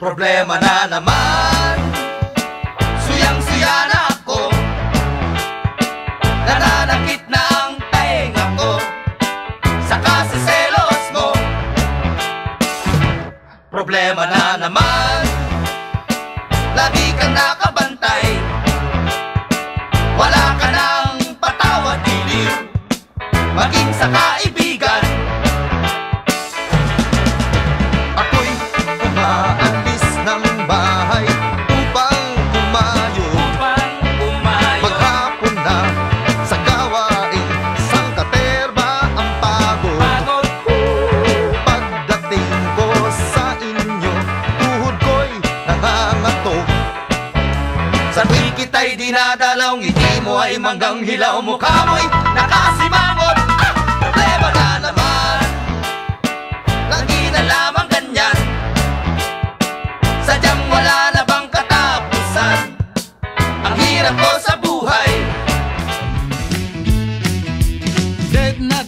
Problema na naman, suyang-suya na ako, nananakit na ang tainga ko sa kasiselos mo. Problema na naman, lagi kang nakabantay, wala ka nang patawad-diliw, maging sa kaibigan. Ako'y umaalis ng bahay upang kumayo, maghapon na sa gawain, sangkaterba ang pagod ko. Pagdating ko sa inyo, tuhod ko'y nangangatok. Sa tuwing kita'y dinadalaw, ngiti mo ay manggang hilaw, mukha mo'y nakasimangot. Problema na naman, lagi na lamang ganyan, sadyang wala na bang katapusan ang hirap ko sa buhay. Dead na